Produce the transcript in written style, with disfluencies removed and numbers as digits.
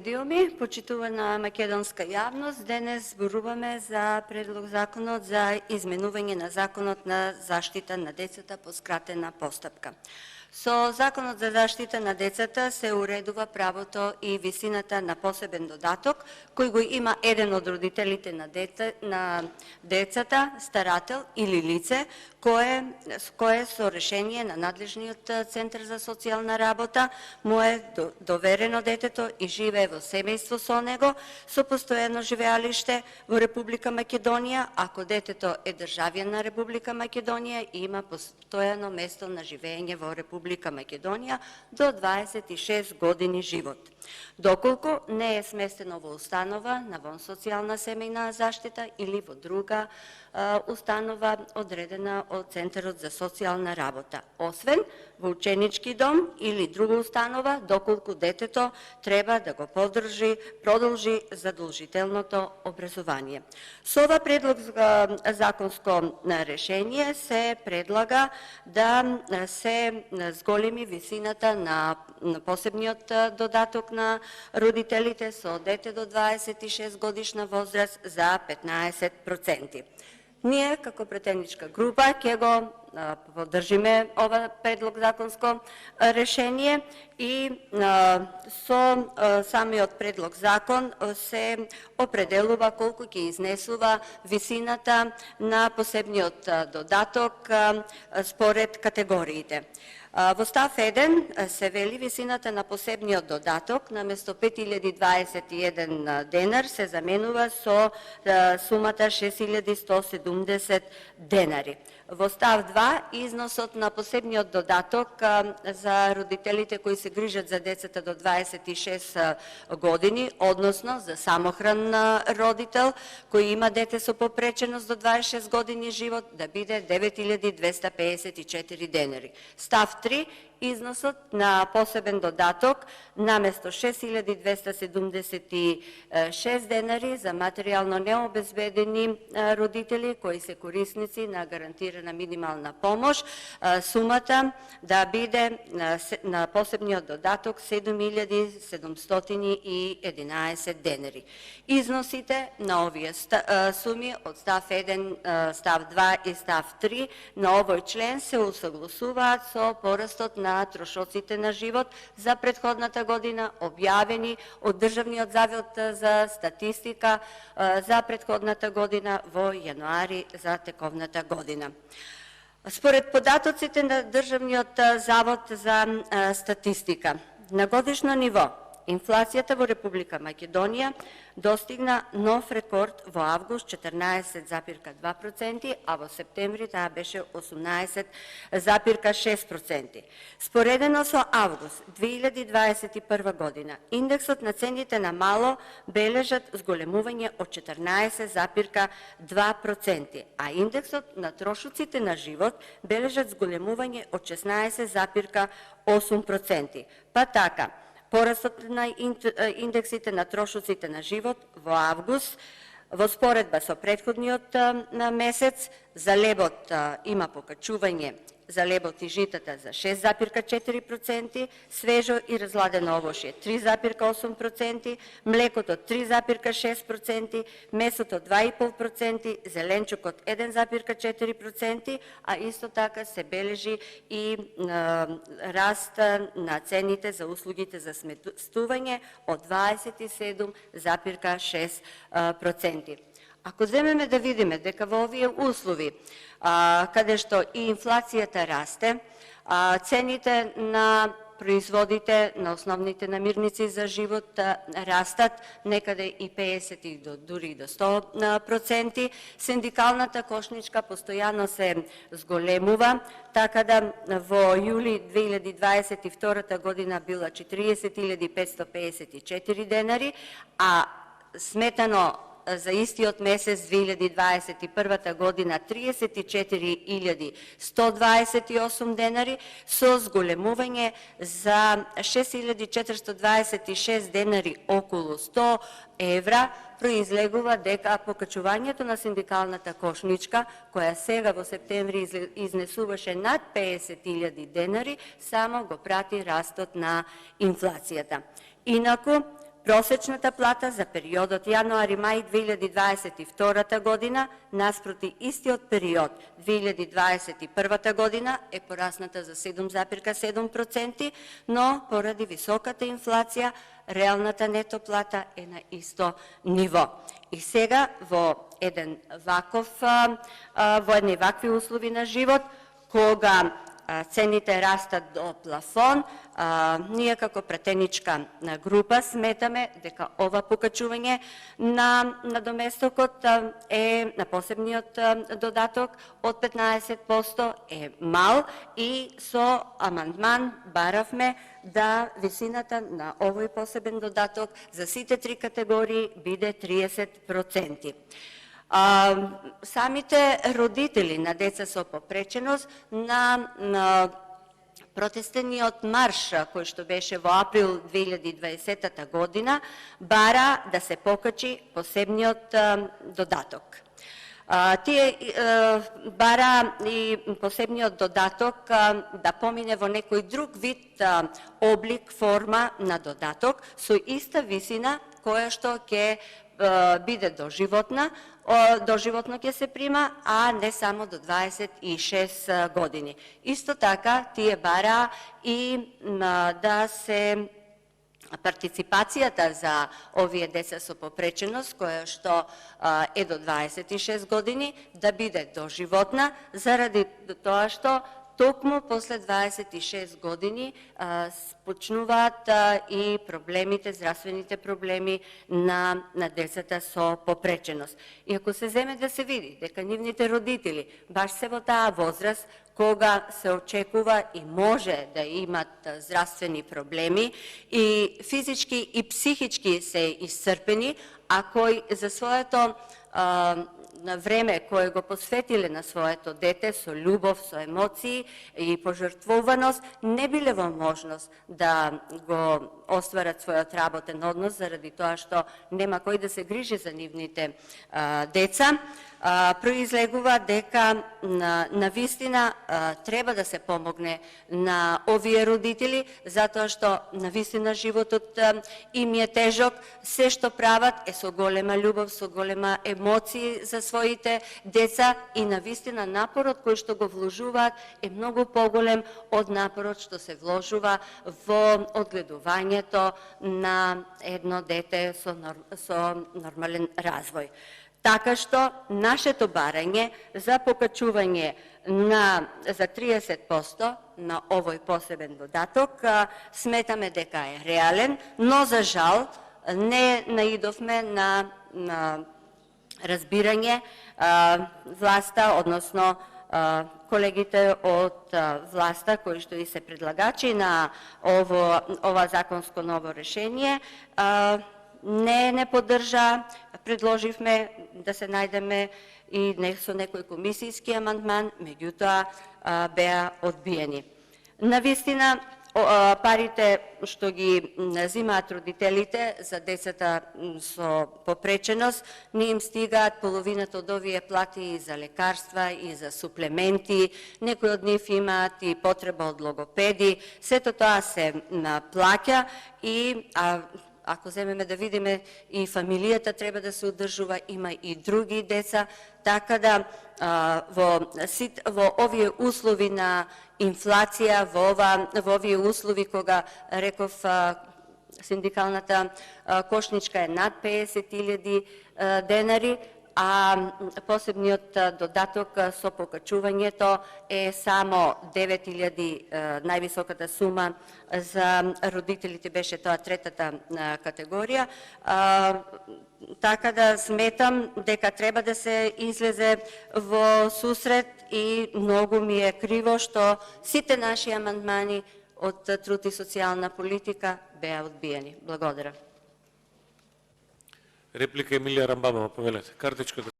Медиуми, почитувана македонска јавност, денес зборуваме за предлог законот за изменување на законот на заштита на децата по скратена постапка. Со Законот за заштита на децата се уредува правото и висината на посебен додаток, кој го има еден од родителите на децата, старател или лице, кое со решение на надлежниот Центар за социјална работа му е доверено детето и живее во семејство со него, со постојано живеалиште во Република Македонија, ако детето е државјан на Република Македонија и има постојано место на живење во Република Македонија до 26 години живот. Доколку не е сместено во установа на вонсоцијална семејна заштита или во друга установа одредена од Центарот за социјална работа, освен во ученички дом или друга установа, доколку детето треба да го продолжи задолжителното образование. Со ова предлог законско решение се предлага да се зголеми висината на посебниот додаток на родителите со дете до 26 годишна возраст за 15%. Ние, како претеничка група, ќе го поддржиме ова предлог законско решение и со самиот предлог закон се определува колку ќе изнесува висината на посебниот додаток според категориите. Во став 1 се вели висината на посебниот додаток наместо 5021 денар се заменува со сумата 6170 денари. Во став 2 износот на посебниот додаток за родителите кои се грижат за децата до 26 години, односно за самохран родител кој има дете со попреченост до 26 години живот, да биде 9254 денари. Став 3 износот на посебен додаток наместо 6276 денари за материјално необезбедени родители кои се корисници на гарантирана минимална помош, сумата да биде на посебниот додаток 7711 денари. Износите на овие суми од став 1, став 2 и став 3 на овој член се усогласуваат со порастот на трошоците на живот за претходната година, објавени од Државниот завод за статистика за претходната година во јануари за тековната година. Според податоците на Државниот завод за статистика, на годишно ниво инфлацијата во Република Македонија достигна нов рекорд во август 14,2%, а во септември таа беше 18,6%. Споредено со август 2021 година, индексот на цените на мало бележат зголемување од 14,2%, а индексот на трошоците на живот бележат зголемување од 16,8%. Па така, порастот на индексите на трошоците на живот во август во споредба со претходниот месец за лебот има покачување за лебот и житата за 6,4%, свежо и разладено овошје 3,8%, млекото 3,6%, месото 2,5%, зеленчукот 1,4%, а исто така се бележи и раст на цените за услугите за сместување од 27,6%. Ако земеме да видиме дека во овие услови, каде што и инфлацијата расте, цените на производите на основните намирници за живот растат некаде и 50 дури до 100%, синдикалната кошничка постојано се зголемува, така да во јули 2022 година била 40.554 денари, а сметано за истиот месец 2021 година 34.128 денари, со зголемување за 6.426 денари, околу 100 евра, произлегува дека покачувањето на синдикалната кошничка, која сега во септември изнесуваше над 50.000 денари, само го прати растот на инфлацијата. Инаку, Просечната плата за периодот јануари-мај 2022 година наспроти истиот период 2021 година е порасната за 7,7%, но поради високата инфлација реалната нето плата е на исто ниво. И сега во едни вакви услови на живот, кога цените растат до плафон, ние како пратеничка група сметаме дека ова покачување на доместокот е на посебниот додаток од 15% е мал и со амандман баравме да висината на овој посебен додаток за сите три категории биде 30%. Самите родители на деца со попреченост на протестениот марш кој што беше во април 2020 година бара да се покачи посебниот додаток. Тие бара и посебниот додаток да помине во некој друг вид облик, форма на додаток со иста висина која што ќе биде доживотно ќе се прима, а не само до 26 години. Исто така, тие бара и да се партиципацијата за овие деца со попреченост, која што е до 26 години, да биде доживотна, заради тоа што токму после 26 години почнуваат и проблемите, здравствените проблеми на децата со попреченост. И ако се земе да се види дека нивните родители баш се во таа возраст кога се очекува и може да имат здравствени проблеми и физички и психички се исцрпени, а кои за своето на време кое го посветиле на своето дете со љубов, со емоции и пожртвуваност, не биле во можност да го остварат својот работен однос заради тоа што нема кој да се грижи за нивните деца, произлегува дека на вистина треба да се помогне на овие родители, затоа што на вистина животот им е тежок, се што прават е со голема љубов, со голема емоции за своите деца и на вистина напорот кој што го вложуваат е многу поголем од напорот што се вложува во одгледувањето на едно дете со нормален развој. Така што нашето барање за покачување за 30% на овој посебен додаток сметаме дека е реален, но за жал не наидовме на разбирање власта, односно колегите од власта кои што и се предлагачи на ова законско ново решение не поддржа. Предложивме да се најдеме и со некој комисијски амандман, меѓутоа беа одбиени. Навистина, парите што ги земаат родителите за децата со попреченост, не им стигаат половината од овие плати и за лекарства, и за суплементи, некои од нив имаат и потреба од логопеди, сето тоа се плаќа и ако земеме да видиме и фамилијата треба да се одржува, има и други деца, така да во овие услови на инфлација, во овие услови кога реков синдикалната кошничка е над 50.000 денари, а посебниот додаток со покачувањето е само 9.000, највисоката сума за родителите беше тоа третата категорија. Така да сметам дека треба да се излезе во сусрет и многу ми е криво што сите наши амандмани од труд и социјална политика беа одбиени. Благодарам. Реплика Емилија Рамбабова, повелете. Картичката.